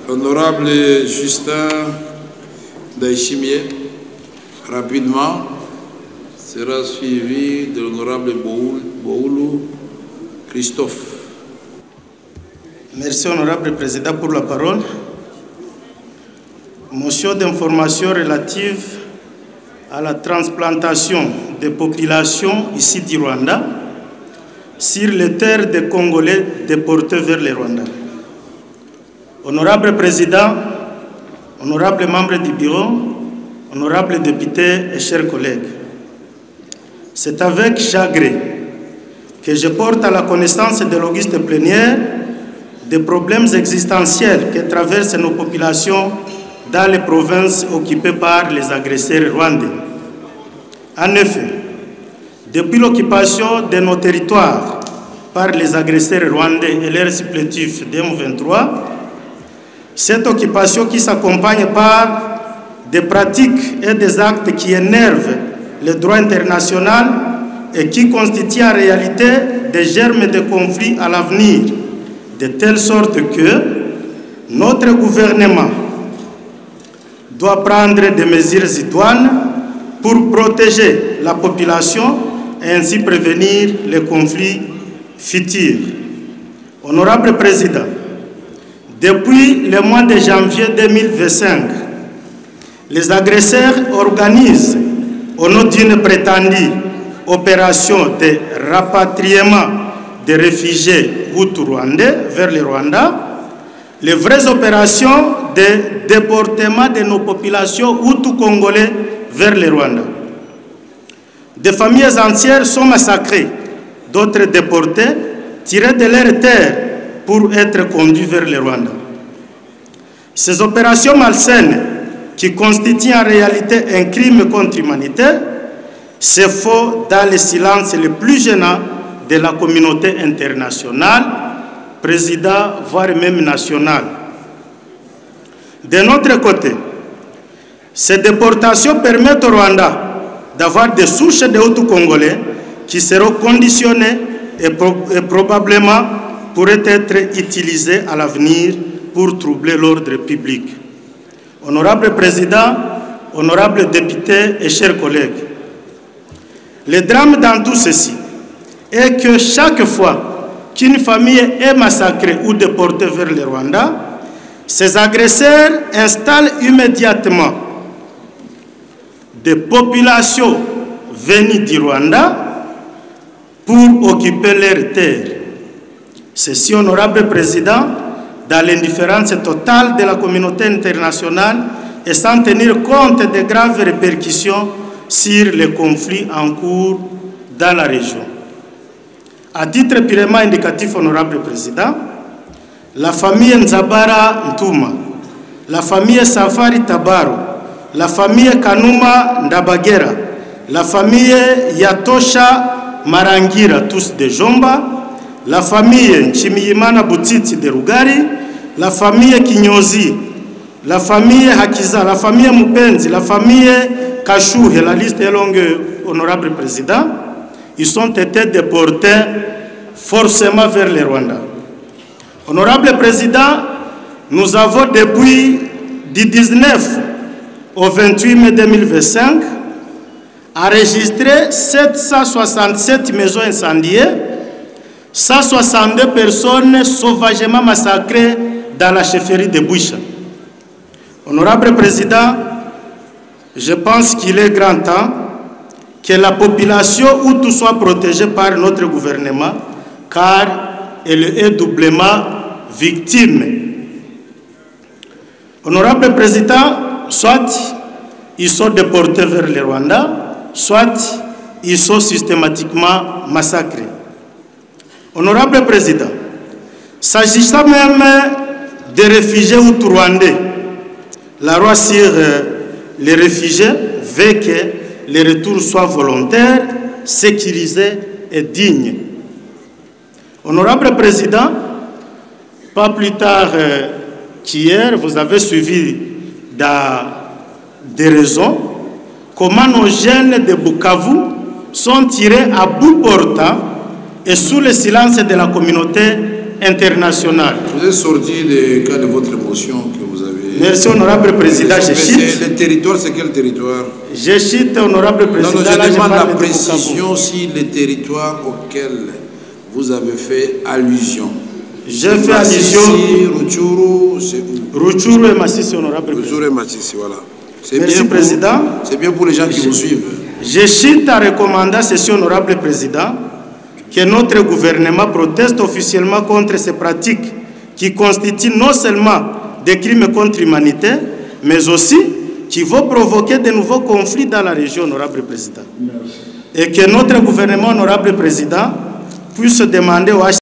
Honorable Justin Daishimier, rapidement, sera suivi de l'honorable Boulou Christophe. Merci, honorable président, pour la parole. Motion d'information relative à la transplantation des populations ici du Rwanda sur les terres des Congolais déportés vers le Rwanda. Honorable président, honorable membre du bureau, honorable député et chers collègues, c'est avec chagrin que je porte à la connaissance de l'auguste plénière des problèmes existentiels que traversent nos populations dans les provinces occupées par les agresseurs rwandais. En effet, depuis l'occupation de nos territoires par les agresseurs rwandais et leurs supplétifs d'M23, cette occupation qui s'accompagne par des pratiques et des actes qui énervent le droit international et qui constituent en réalité des germes de conflits à l'avenir, de telle sorte que notre gouvernement doit prendre des mesures idoines pour protéger la population et ainsi prévenir les conflits futurs. Honorable Président, depuis le mois de janvier 2025, les agresseurs organisent, au nom d'une prétendue opération de rapatriement des réfugiés hutu-rwandais vers le Rwanda, les vraies opérations de déportement de nos populations hutu-congolais vers le Rwanda. Des familles entières sont massacrées, d'autres déportées, tirées de leurs terres pour être conduits vers le Rwanda. Ces opérations malsaines, qui constituent en réalité un crime contre l'humanité, se font dans le silence le plus gênant de la communauté internationale, président, voire même nationale. De notre côté, ces déportations permettent au Rwanda d'avoir des souches de Hutu-Congolais qui seront conditionnées et probablement pourraient être utilisées à l'avenir pour troubler l'ordre public. Honorable Président, honorables députés et chers collègues, le drame dans tout ceci est que chaque fois qu'une famille est massacrée ou déportée vers le Rwanda, ces agresseurs installent immédiatement des populations venues du Rwanda pour occuper leurs terres. Ceci, honorable Président, dans l'indifférence totale de la communauté internationale et sans tenir compte des graves répercussions sur les conflits en cours dans la région. À titre purement indicatif, honorable Président, la famille Nzabara Ntuma, la famille Safari Tabaro, la famille Kanuma Ndabagera, la famille Yatosha Marangira, tous de Jomba, la famille Chimiyimana Butiti de Rugari, la famille Kinyozi, la famille Hakiza, la famille Mupenzi, la famille Kachouhe, la liste est longue, honorable Président, ils ont été déportés forcément vers le Rwanda. Honorable Président, nous avons depuis du 19 au 28 mai 2025 enregistré 767 maisons incendiées, 162 personnes sauvagement massacrées dans la chefferie de Boucha. Honorable Président, je pense qu'il est grand temps que la population Hutu soit protégée par notre gouvernement, car elle est doublement victime. Honorable Président, soit ils sont déportés vers le Rwanda, soit ils sont systématiquement massacrés. Honorable Président, s'agissant même des réfugiés hutu-rwandais, la loi sur les réfugiés veut que les retours soient volontaires, sécurisés et dignes. Honorable Président, pas plus tard qu'hier, vous avez suivi dans des raisons comment nos jeunes de Bukavu sont tirés à bout portant et sous le silence de la communauté internationale. Vous êtes sorti du cas de votre motion que vous avez. Merci, honorable président. Je cite. Le territoire, c'est quel territoire? Je cite, honorable président. Non, je demande la précision si le territoire auquel vous avez fait allusion. J'ai fait allusion. Rutshuru, c'est où? Rutshuru et Massissi, honorable président. Rutshuru et Massissi, voilà. Merci, président. C'est bien pour les gens qui vous suivent. Je cite à recommander à ceci, honorable président, que notre gouvernement proteste officiellement contre ces pratiques qui constituent non seulement des crimes contre l'humanité, mais aussi qui vont provoquer de nouveaux conflits dans la région, honorable président. Et que notre gouvernement, honorable président, puisse demander au